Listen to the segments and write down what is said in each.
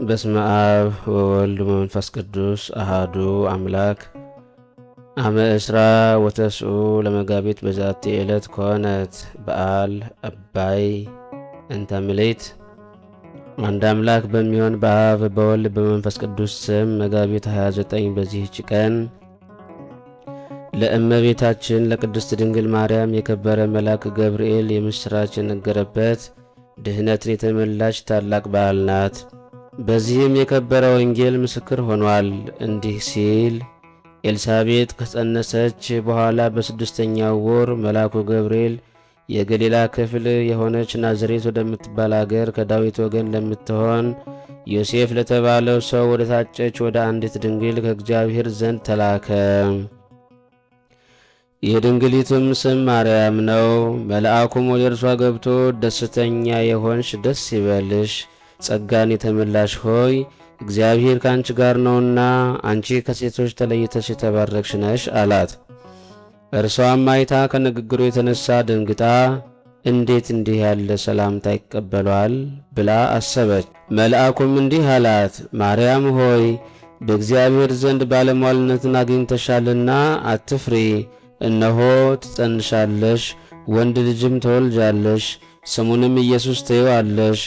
በስመ አብ ወወልድ ወመንፈስ ቅዱስ አሃዱ አምላክ። አመ እስራ ወተስዑ ለመጋቢት በዛቲ ዕለት ኮነት በዓል አባይ እንተ ምልዕት። አንድ አምላክ በሚሆን በአብ በወልድ በመንፈስ ቅዱስ ስም መጋቢት 29 በዚህች ቀን ለእመቤታችን ለቅድስት ድንግል ማርያም የከበረ መልአክ ገብርኤል የምሥራች የነገረበት ድህነትን የተመላች ታላቅ በዓል ናት። በዚህም የከበረ ወንጌል ምስክር ሆኗል። እንዲህ ሲል ኤልሳቤጥ ከጸነሰች በኋላ በስድስተኛው ወር መልአኩ ገብርኤል የገሊላ ክፍል የሆነች ናዝሬት ወደምትባል አገር ከዳዊት ወገን ለምትሆን ዮሴፍ ለተባለው ሰው ወደ ታጨች ወደ አንዲት ድንግል ከእግዚአብሔር ዘንድ ተላከ። የድንግሊቱም ስም ማርያም ነው። መልአኩም ወደ እርሷ ገብቶ ደስተኛ የሆንሽ ደስ ይበልሽ፣ ጸጋን የተመላሽ ሆይ እግዚአብሔር ከአንቺ ጋር ነውና አንቺ ከሴቶች ተለይተሽ የተባረክሽ ነሽ አላት። እርሷም አይታ ከንግግሩ የተነሳ ደንግጣ እንዴት እንዲህ ያለ ሰላምታ ይቀበሏል ብላ አሰበች። መልአኩም እንዲህ አላት፣ ማርያም ሆይ በእግዚአብሔር ዘንድ ባለሟልነትን አግኝተሻልና አትፍሪ። እነሆ ትጸንሻለሽ፣ ወንድ ልጅም ትወልጃለሽ፣ ስሙንም ኢየሱስ ትዪዋለሽ።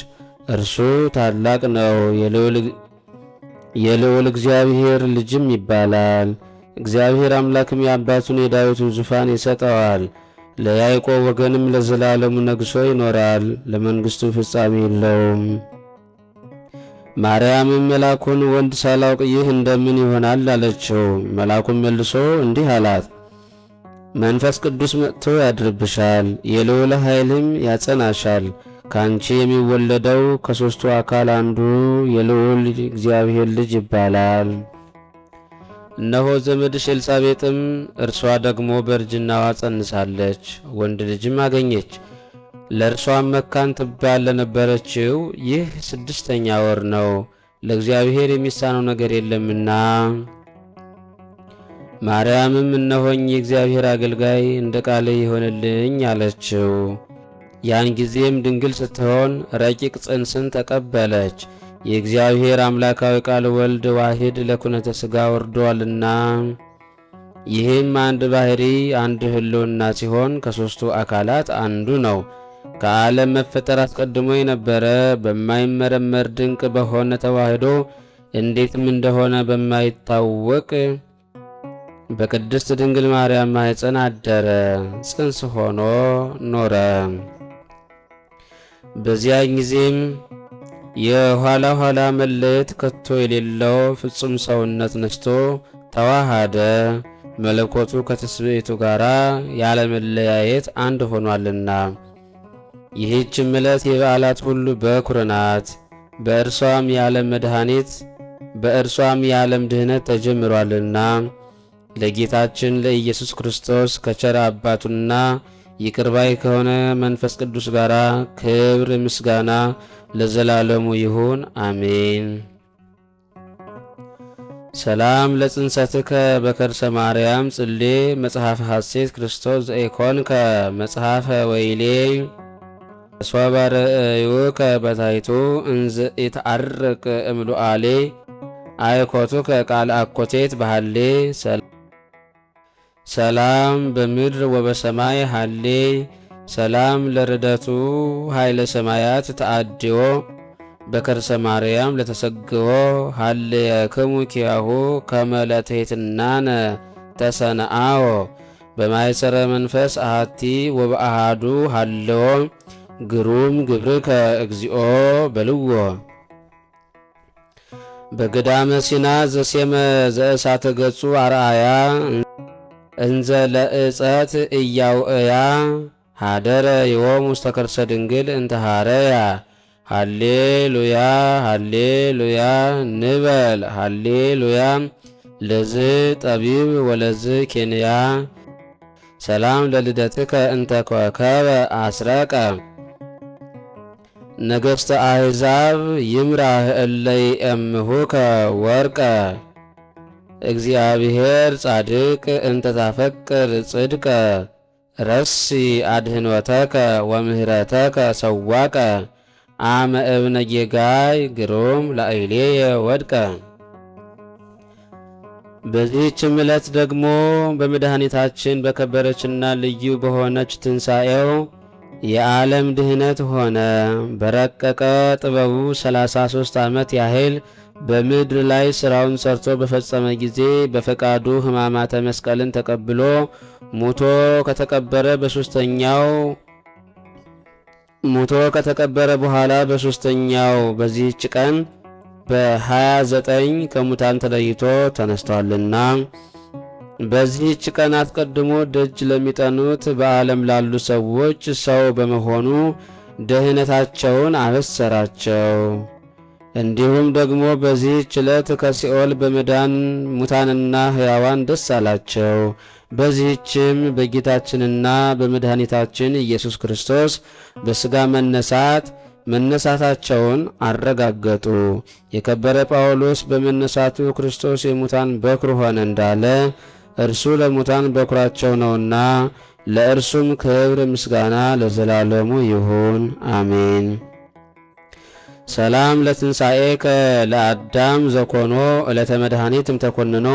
እርሱ ታላቅ ነው፣ የልዑል እግዚአብሔር ልጅም ይባላል። እግዚአብሔር አምላክም የአባቱን የዳዊቱን ዙፋን ይሰጠዋል። ለያዕቆብ ወገንም ለዘላለሙ ነግሶ ይኖራል፣ ለመንግሥቱ ፍጻሜ የለውም። ማርያምም መልአኩን ወንድ ሳላውቅ ይህ እንደምን ይሆናል አለችው። መልአኩም መልሶ እንዲህ አላት፣ መንፈስ ቅዱስ መጥቶ ያድርብሻል፣ የልዑል ኃይልም ያጸናሻል። ከአንቺ የሚወለደው ከሦስቱ አካል አንዱ የልዑል እግዚአብሔር ልጅ ይባላል። እነሆ ዘመድሽ ኤልሳቤጥም እርሷ ደግሞ በእርጅናዋ ጸንሳለች፣ ወንድ ልጅም አገኘች። ለእርሷም መካን ትባል ለነበረችው ይህ 6ኛ ወር ነው፣ ለእግዚአብሔር የሚሳነው ነገር የለምና። ማርያምም እነሆኝ የእግዚአብሔር አገልጋይ፣ እንደ ቃል ይሆንልኝ አለችው። ያን ጊዜም ድንግል ስትሆን ረቂቅ ጽንስን ተቀበለች። የእግዚአብሔር አምላካዊ ቃል ወልድ ዋሂድ ለኩነተ ሥጋ ወርዶአልና። ይህም አንድ ባሕሪ አንድ ሕልውና ሲሆን ከሦስቱ አካላት አንዱ ነው። ከዓለም መፈጠር አስቀድሞ የነበረ በማይመረመር ድንቅ በሆነ ተዋህዶ እንዴትም እንደሆነ በማይታወቅ በቅድስት ድንግል ማርያም ማኅፀን አደረ፣ ጽንስ ሆኖ ኖረ። በዚያን ጊዜም የኋላ ኋላ መለየት ከቶ የሌለው ፍጹም ሰውነት ነስቶ ተዋሃደ። መለኮቱ ከትስብእቱ ጋር ያለ መለያየት አንድ ሆኗልና። ይህችም ዕለት የበዓላት ሁሉ በኩር ናት። በእርሷም የዓለም መድኃኒት በእርሷም የዓለም ድኅነት ተጀምሯልና። ለጌታችን ለኢየሱስ ክርስቶስ ከቸር አባቱና ይቅርባይ ከሆነ መንፈስ ቅዱስ ጋር ክብር ምስጋና ለዘላለሙ ይሁን አሜን። ሰላም ለጽንሰትከ በከርሰ ማርያም ጽሌ መጽሐፈ ሐሴት ክርስቶስ ዘኢኮንከ መጽሐፈ ወይሌ ሶበ ርእዩከ በታይቱ እንዘ ኢትዐርቅ እምሉአሌ አይኮቱከ ቃል አኮቴት ባህሌ ሰላም በምድር ወበሰማይ ሃሌ ሰላም ለርደቱ ኃይለ ሰማያት ተአድዮ በከርሰ ማርያም ለተሰግዎ ሃሌ የክሙ ኪያሁ ከመለቴትናነ ተሰነአዎ በማይሰረ መንፈስ አሃቲ ወበአሃዱ ሃለዎ ግሩም ግብርከ እግዚኦ በልዎ በገዳመ ሲና ዘሴመ ዘእሳተ ገጹ አርአያ እንዘ ለእጸት እያውእያ ሃደረ ዮም ውስተ ከርሰ ድንግል እንተሃረያ ሃሌሉያ ሃሌሉያ ንበል ሃሌሉያ ለዝ ጠቢብ ወለዝ ኬንያ ሰላም ለልደትከ እንተ ኮከበ አስረቀ ነገሥተ አሕዛብ ይምራህ እለይ እምሁከ ወርቀ እግዚአብሔር ጻድቅ እንተ ታፈቅር ጽድቀ ረሲ አድህኖተከ ወምህረተከ ሰዋቀ አመ እብነ ጌጋይ ግሩም ላዕሌየ ወድቀ። በዚህችም ዕለት ደግሞ በመድኃኒታችን በከበረችና ልዩ በሆነች ትንሣኤው የዓለም ድህነት ሆነ። በረቀቀ ጥበቡ 33 ዓመት ያህል በምድር ላይ ሥራውን ሰርቶ በፈጸመ ጊዜ በፈቃዱ ሕማማተ መስቀልን ተቀብሎ ሙቶ ከተቀበረ በኋላ በሦስተኛው በዚህች ቀን በ29 ከሙታን ተለይቶ ተነስቷልና በዚህች ቀን አስቀድሞ ደጅ ለሚጠኑት በዓለም ላሉ ሰዎች ሰው በመሆኑ ደህነታቸውን አበሰራቸው። እንዲሁም ደግሞ በዚህች ዕለት ከሲኦል በመዳን ሙታንና ሕያዋን ደስ አላቸው። በዚህችም በጌታችንና በመድኃኒታችን ኢየሱስ ክርስቶስ በሥጋ መነሳታቸውን አረጋገጡ። የከበረ ጳውሎስ በመነሳቱ ክርስቶስ የሙታን በኩር ሆነ እንዳለ እርሱ ለሙታን በኩራቸው ነውና ለእርሱም ክብር ምስጋና ለዘላለሙ ይሁን አሜን። ሰላም ለትንሣኤከ ለአዳም ዘኮኖ ዕለተ መድኃኒትም ተኮንኖ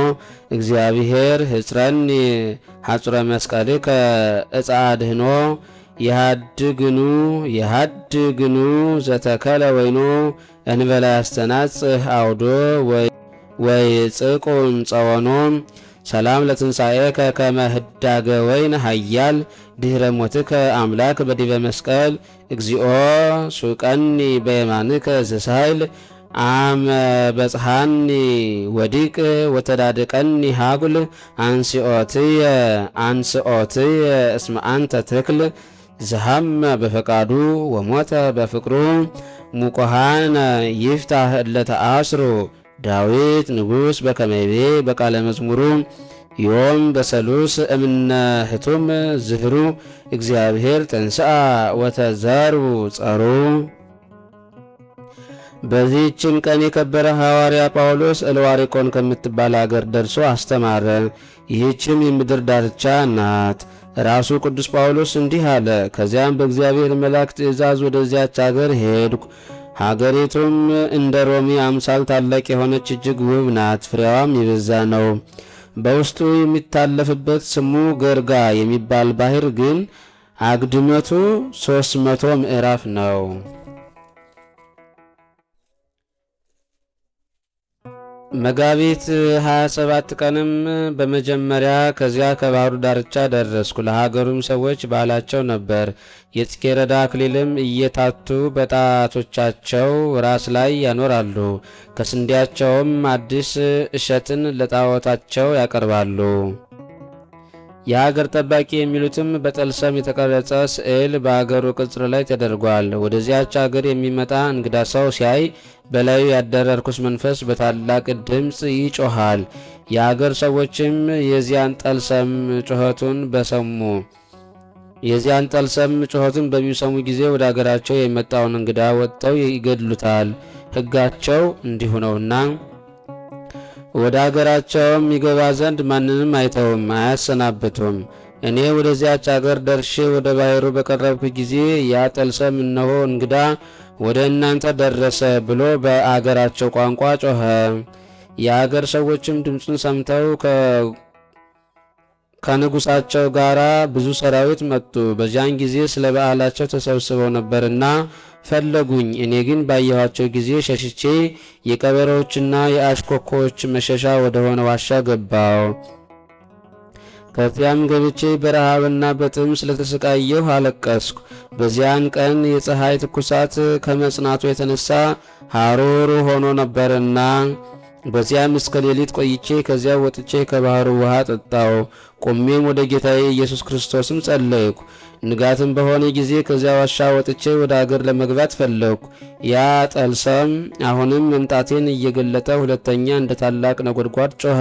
እግዚአብሔር ሕጽረኒ ሐጹረ መስቀልከ ዕፀ አድኅኖ የሃድግኑ ዘተከለ ወይኖ እንበላ ያስተናጽህ አውዶ ወይጽቁም ጸወኖ። ሰላም ለትንሣኤከ ከመ ህዳገ ወይን ኃያል ድኅረ ሞትከ አምላክ በዲበ መስቀል እግዚኦ ሱቀኒ በየማንከ ዘሳይል አመ በጽሐኒ ወዲቅ ወተዳድቀኒ ሃጉል አንስኦትየ እስመ አንተ ትክል ዘሃመ በፈቃዱ ወሞተ በፍቅሩ ሙቆሃነ ይፍታህ እለተ አስሩ ዳዊት ንጉሥ በከመይቤ በቃለ መዝሙሩ ዮም በሰሉስ እምነ ህቱም ዝህሩ እግዚአብሔር ተንሥአ ወተዘሩ ጸሩ። በዚህችም ቀን የከበረ ሐዋርያ ጳውሎስ እልዋሪቆን ከምትባል አገር ደርሶ አስተማረ። ይህችም የምድር ዳርቻ ናት። ራሱ ቅዱስ ጳውሎስ እንዲህ አለ። ከዚያም በእግዚአብሔር መልአክ ትእዛዝ ወደዚያች አገር ሄድኩ። ሀገሪቱም እንደ ሮሚ አምሳል ታላቅ የሆነች እጅግ ውብ ናት። ፍሬዋም የበዛ ነው። በውስጡ የሚታለፍበት ስሙ ገርጋ የሚባል ባህር ግን አግድመቱ 300 ምዕራፍ ነው። መጋቢት 27 ቀንም በመጀመሪያ ከዚያ ከባህሩ ዳርቻ ደረስኩ። ለሀገሩም ሰዎች ባህላቸው ነበር። የጽጌረዳ አክሊልም እየታቱ በጣቶቻቸው ራስ ላይ ያኖራሉ። ከስንዴያቸውም አዲስ እሸትን ለጣዖታቸው ያቀርባሉ። የሀገር ጠባቂ የሚሉትም በጠልሰም የተቀረጸ ስዕል በአገሩ ቅጽር ላይ ተደርጓል። ወደዚያች አገር የሚመጣ እንግዳ ሰው ሲያይ በላዩ ያደረ ርኩስ መንፈስ በታላቅ ድምፅ ይጮኻል። የአገር ሰዎችም የዚያን ጠልሰም ጩኸቱን በሚሰሙ ጊዜ ወደ አገራቸው የመጣውን እንግዳ ወጥተው ይገድሉታል። ሕጋቸው እንዲሁ ነውና ወደ አገራቸውም ይገባ ዘንድ ማንንም አይተውም አያሰናብቱም። እኔ ወደዚያች አገር ደርሼ ወደ ባሕሩ በቀረብኩ ጊዜ ያ ጠልሰም እነሆ እንግዳ ወደ እናንተ ደረሰ ብሎ በአገራቸው ቋንቋ ጮኸ። የአገር ሰዎችም ድምፁን ሰምተው ከንጉሳቸው ጋር ብዙ ሰራዊት መጡ። በዚያን ጊዜ ስለ በዓላቸው ተሰብስበው ነበርና ፈለጉኝ። እኔ ግን ባየኋቸው ጊዜ ሸሽቼ የቀበሮችና የአሽኮኮች መሸሻ ወደሆነ ዋሻ ገባው። ከዚያም ገብቼ በረሃብና በጥም ስለተሰቃየሁ አለቀስኩ። በዚያን ቀን የፀሐይ ትኩሳት ከመጽናቱ የተነሳ ሐሩር ሆኖ ነበርና በዚያም እስከ ሌሊት ቆይቼ ከዚያ ወጥቼ ከባህሩ ውሃ ጠጣው። ቆሜም ወደ ጌታዬ ኢየሱስ ክርስቶስም ጸለይኩ። ንጋትም በሆነ ጊዜ ከዚያ ዋሻ ወጥቼ ወደ አገር ለመግባት ፈለግኩ። ያ ጠልሰም አሁንም መምጣቴን እየገለጠ ሁለተኛ እንደ ታላቅ ነጎድጓድ ጮኸ።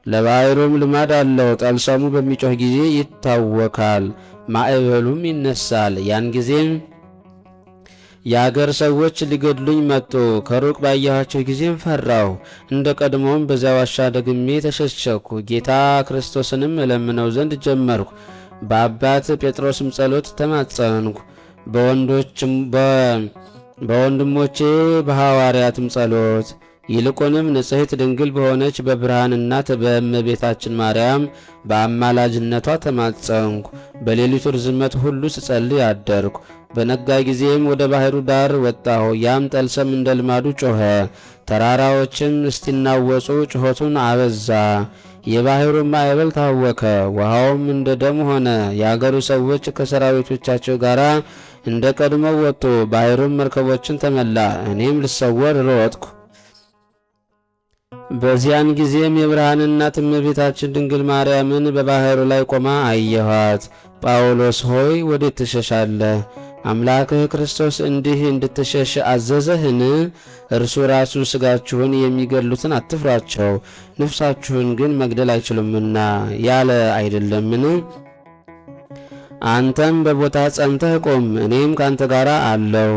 ለባሕሩም ልማድ አለው። ጠልሰሙ በሚጮህ ጊዜ ይታወካል፣ ማዕበሉም ይነሳል። ያን ጊዜም የአገር ሰዎች ሊገድሉኝ መጡ። ከሩቅ ባየኋቸው ጊዜም ፈራሁ። እንደ ቀድሞም በዚያ ዋሻ ደግሜ ተሸሸኩ። ጌታ ክርስቶስንም እለምነው ዘንድ ጀመርኩ። በወንድሞቼ በሐዋርያትም ጸሎት ይልቁንም ንጽሕት ድንግል በሆነች በብርሃን እናት በእመቤታችን ማርያም በአማላጅነቷ ተማጸንኩ። በሌሊቱ ርዝመት ሁሉ ስጸልይ አደርኩ። በነጋ ጊዜም ወደ ባሕሩ ዳር ወጣሁ። ያም ጠልሰም እንደ ልማዱ ጮኸ። ተራራዎችም እስቲናወጹ ጩኸቱን አበዛ። የባሕሩም ማዕበል ታወከ፣ ውሃውም እንደ ደም ሆነ። የአገሩ ሰዎች ከሰራዊቶቻቸው ጋር እንደ ቀድሞው ወጡ። ባሕሩም መርከቦችን ተመላ። እኔም ልሰወር ሮጥኩ። በዚያን ጊዜም የብርሃን እናት እመቤታችን ድንግል ማርያምን በባሕሩ ላይ ቆማ አየኋት። ጳውሎስ ሆይ ወዴት ትሸሻለህ? አምላክህ ክርስቶስ እንዲህ እንድትሸሽ አዘዘህን? እርሱ ራሱ ሥጋችሁን የሚገድሉትን አትፍሯቸው፣ ነፍሳችሁን ግን መግደል አይችሉምና ያለ አይደለምን? አንተም በቦታ ጸንተህ ቆም፣ እኔም ካንተ ጋር አለሁ፣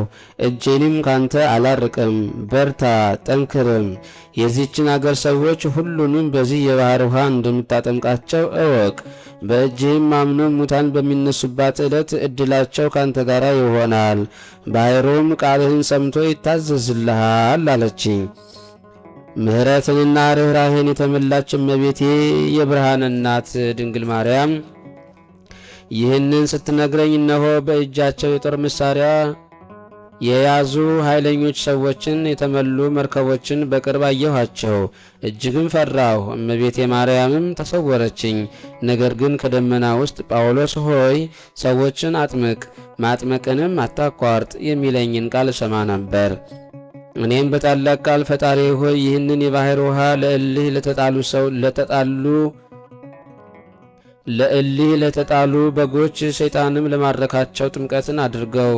እጄንም ካንተ አላርቅም። በርታ ጠንክርም። የዚችን አገር ሰዎች ሁሉንም በዚህ የባሕር ውሃ እንደምታጠምቃቸው እወቅ። በእጅህም አምነው ሙታን በሚነሱባት ዕለት ዕድላቸው ካንተ ጋር ይሆናል። ባሕሩም ቃልህን ሰምቶ ይታዘዝልሃል አለችኝ። ምሕረትንና ርኅራኄን የተመላች እመቤቴ የብርሃን እናት ድንግል ማርያም ይህንን ስትነግረኝ እነሆ በእጃቸው የጦር መሳሪያ የያዙ ኃይለኞች ሰዎችን የተመሉ መርከቦችን በቅርብ አየኋቸው። እጅግም ፈራሁ። እመቤቴ ማርያምም ተሰወረችኝ። ነገር ግን ከደመና ውስጥ ጳውሎስ ሆይ ሰዎችን አጥምቅ፣ ማጥመቅንም አታቋርጥ የሚለኝን ቃል እሰማ ነበር። እኔም በታላቅ ቃል ፈጣሪ ሆይ ይህንን የባሕር ውሃ ለእልህ ለተጣሉ በጎች ሰይጣንም ለማረካቸው ጥምቀትን አድርገው።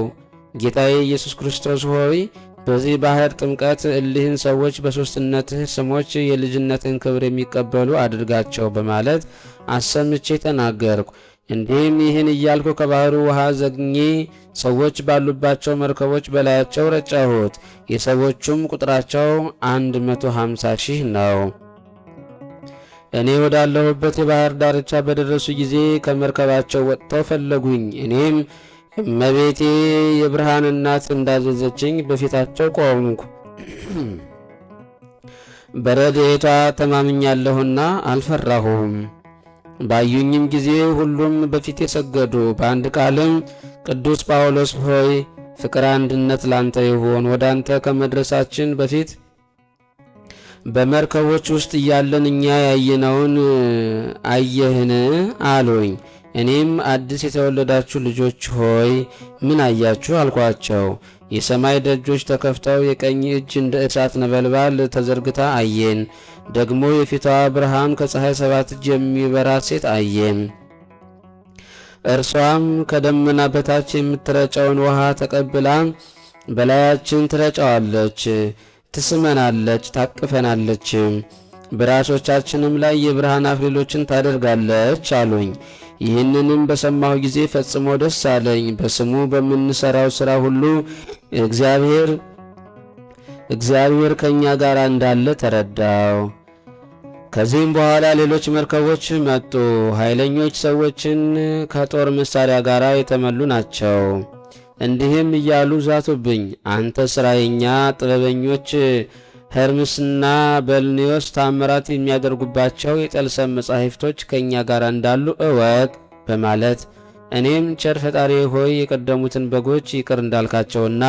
ጌታዬ ኢየሱስ ክርስቶስ ሆይ በዚህ ባሕር ጥምቀት እሊህን ሰዎች በሦስትነትህ ስሞች የልጅነትን ክብር የሚቀበሉ አድርጋቸው በማለት አሰምቼ ተናገርኩ። እንዲህም ይህን እያልኩ ከባሕሩ ውሃ ዘግኜ ሰዎች ባሉባቸው መርከቦች በላያቸው ረጨሁት። የሰዎቹም ቁጥራቸው 150,000 ነው። እኔ ወዳለሁበት የባሕር ዳርቻ በደረሱ ጊዜ ከመርከባቸው ወጥተው ፈለጉኝ። እኔም እመቤቴ የብርሃን እናት እንዳዘዘችኝ በፊታቸው ቆምኩ። በረድኤቷ ተማምኛለሁና አልፈራሁም። ባዩኝም ጊዜ ሁሉም በፊቴ ሰገዱ። በአንድ ቃልም ቅዱስ ጳውሎስ ሆይ ፍቅር አንድነት ላንተ ይሁን፣ ወደ አንተ ከመድረሳችን በፊት በመርከቦች ውስጥ እያለን እኛ ያየነውን አየህን አሉኝ። እኔም አዲስ የተወለዳችሁ ልጆች ሆይ ምን አያችሁ አልኳቸው። የሰማይ ደጆች ተከፍተው የቀኝ እጅ እንደ እሳት ነበልባል ተዘርግታ አየን። ደግሞ የፊቷ ብርሃን ከፀሐይ 7 እጅ የሚበራ ሴት አየን። እርሷም ከደመና በታች የምትረጨውን ውሃ ተቀብላ በላያችን ትረጨዋለች፣ ትስመናለች፣ ታቅፈናለች፣ በራሶቻችንም ላይ የብርሃን አክሊሎችን ታደርጋለች አሉኝ። ይህንንም በሰማሁ ጊዜ ፈጽሞ ደስ አለኝ። በስሙ በምንሰራው ሥራ ሁሉ እግዚአብሔር ከእኛ ጋር እንዳለ ተረዳው። ከዚህም በኋላ ሌሎች መርከቦች መጡ። ኃይለኞች ሰዎችን ከጦር መሳሪያ ጋር የተመሉ ናቸው። እንዲህም እያሉ ዛቱብኝ፣ አንተ ሥራየኛ ጥበበኞች ሄርምስና በልኔዎስ ታምራት የሚያደርጉባቸው የጠልሰም መጻሕፍቶች ከእኛ ጋር እንዳሉ እወቅ በማለት እኔም ቸር ፈጣሪ ሆይ የቀደሙትን በጎች ይቅር እንዳልካቸውና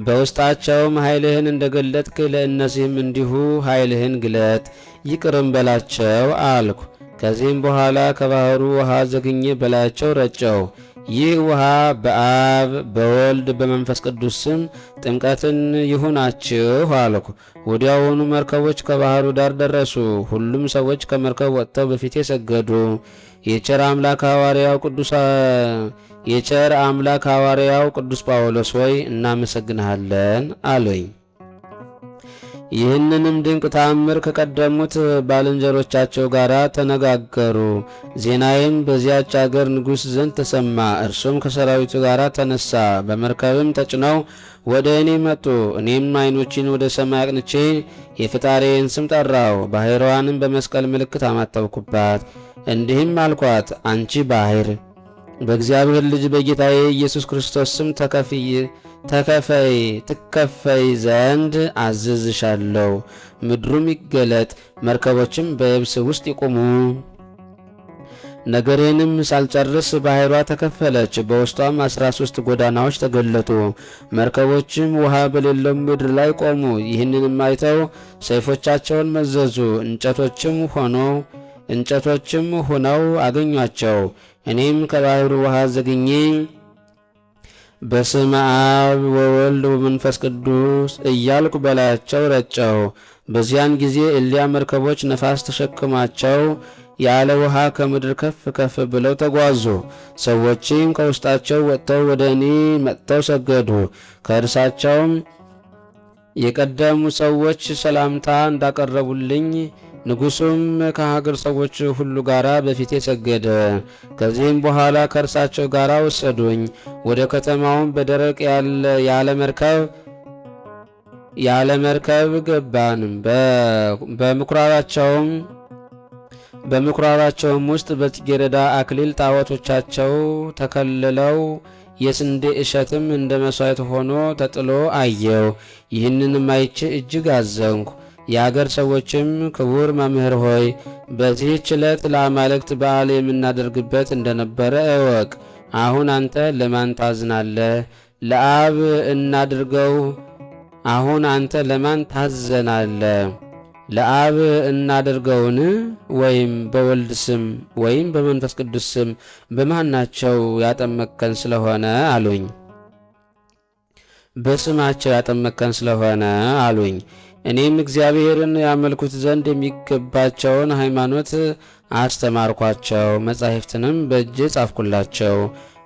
በውስጣቸውም ኃይልህን እንደገለጥክ ለእነዚህም እንዲሁ ኃይልህን ግለጥ፣ ይቅርም በላቸው አልኩ። ከዚህም በኋላ ከባሕሩ ውሃ ዘግኜ በላያቸው ረጨው። ይህ ውሃ በአብ በወልድ በመንፈስ ቅዱስ ስም ጥምቀትን ይሁናችሁ አልኩ። ወዲያውኑ መርከቦች ከባሕሩ ዳር ደረሱ። ሁሉም ሰዎች ከመርከብ ወጥተው በፊቴ ሰገዱ። የቸር አምላክ ሐዋርያው ቅዱስ ጳውሎስ ሆይ እናመሰግንሃለን አሉኝ። ይህንንም ድንቅ ተአምር ከቀደሙት ባልንጀሮቻቸው ጋር ተነጋገሩ። ዜናዬም በዚያች አገር ንጉሥ ዘንድ ተሰማ። እርሱም ከሰራዊቱ ጋር ተነሳ። በመርከብም ተጭነው ወደ እኔ መጡ። እኔም ዓይኖቼን ወደ ሰማይ አቅንቼ የፈጣሪዬን ስም ጠራው። ባሕርዋንም በመስቀል ምልክት አማተብኩባት። እንዲህም አልኳት፣ አንቺ ባሕር በእግዚአብሔር ልጅ በጌታዬ ኢየሱስ ክርስቶስ ስም ትከፈይ ዘንድ አዝዝሻለሁ። ምድሩም ይገለጥ፣ መርከቦችም በየብስ ውስጥ ይቁሙ። ነገሬንም ሳልጨርስ ባሕሯ ተከፈለች፣ በውስጧም 13 ጎዳናዎች ተገለጡ። መርከቦችም ውሃ በሌለው ምድር ላይ ቆሙ። ይህንንም አይተው ሰይፎቻቸውን መዘዙ፣ እንጨቶችም ሆነው አገኟቸው። እኔም ከባሕሩ ውሃ ዘግኜ በስመ አብ ወወልድ ወመንፈስ ቅዱስ እያልኩ በላያቸው ረጨው። በዚያን ጊዜ እሊያ መርከቦች ነፋስ ተሸክማቸው ያለ ውሃ ከምድር ከፍ ከፍ ብለው ተጓዙ። ሰዎችም ከውስጣቸው ወጥተው ወደ እኔ መጥተው ሰገዱ። ከእርሳቸውም የቀደሙ ሰዎች ሰላምታ እንዳቀረቡልኝ ንጉሡም ከሀገር ሰዎች ሁሉ ጋር በፊቴ ሰገደ። ከዚህም በኋላ ከእርሳቸው ጋር ወሰዱኝ። ወደ ከተማውም በደረቅ ያለ መርከብ ገባን። በምኩራባቸውም ውስጥ በጽጌረዳ አክሊል ጣዖቶቻቸው ተከልለው የስንዴ እሸትም እንደ መሥዋዕት ሆኖ ተጥሎ አየው። ይህንንም አይቼ እጅግ አዘንኩ። የአገር ሰዎችም ክቡር መምህር ሆይ በዚህች ዕለት ለአማልክት በዓል የምናደርግበት እንደነበረ እወቅ። አሁን አንተ ለማን ታዝናለህ? ለአብ እናድርገው። አሁን አንተ ለማን ታዘናለህ? ለአብ እናድርገውን? ወይም በወልድ ስም ወይም በመንፈስ ቅዱስ ስም በማናቸው ያጠመከን ስለሆነ አሉኝ። በስማቸው ያጠመከን ስለሆነ አሉኝ። እኔም እግዚአብሔርን ያመልኩት ዘንድ የሚገባቸውን ሃይማኖት አስተማርኳቸው፣ መጻሕፍትንም በእጄ ጻፍኩላቸው።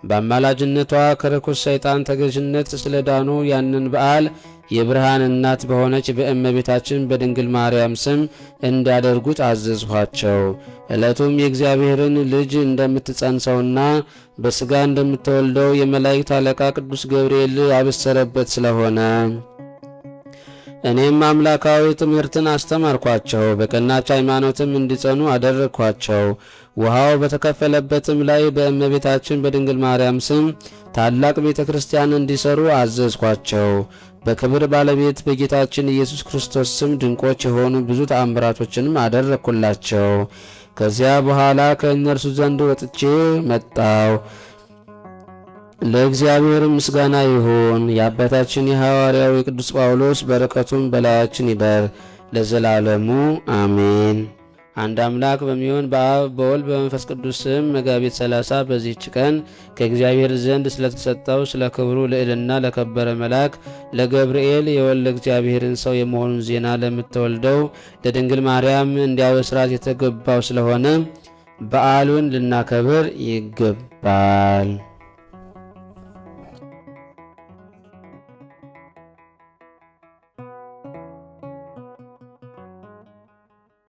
በአማላጅነቷ ከርኩስ ሰይጣን ተገዥነት ስለዳኑ ያንን በዓል የብርሃን እናት በሆነች በእመቤታችን በድንግል ማርያም ስም እንዲያደርጉት አዘዝኋቸው። ዕለቱም የእግዚአብሔርን ልጅ እንደምትጸንሰውና በሥጋ እንደምትወልደው የመላእክት አለቃ ቅዱስ ገብርኤል ያበሰረበት ስለሆነ እኔም አምላካዊ ትምህርትን አስተማርኳቸው፣ በቀናች ሃይማኖትም እንዲጸኑ አደረግኳቸው። ውሃው በተከፈለበትም ላይ በእመቤታችን በድንግል ማርያም ስም ታላቅ ቤተ ክርስቲያን እንዲሰሩ አዘዝኳቸው። በክብር ባለቤት በጌታችን ኢየሱስ ክርስቶስ ስም ድንቆች የሆኑ ብዙ ተአምራቶችንም አደረግኩላቸው። ከዚያ በኋላ ከእነርሱ ዘንድ ወጥቼ መጣው። ለእግዚአብሔር ምስጋና ይሁን። የአባታችን የሐዋርያው የቅዱስ ጳውሎስ በረከቱም በላያችን ይደር ለዘላለሙ አሜን። አንድ አምላክ በሚሆን በአብ በወልድ በመንፈስ ቅዱስ ስም መጋቢት 30 በዚህች ቀን ከእግዚአብሔር ዘንድ ስለተሰጠው ስለ ክብሩ ልዕልና ለከበረ መልአክ ለገብርኤል የወልደ እግዚአብሔርን ሰው የመሆኑን ዜና ለምትወልደው ለድንግል ማርያም እንዲያበስራት የተገባው ስለሆነ በዓሉን ልናከብር ይገባል።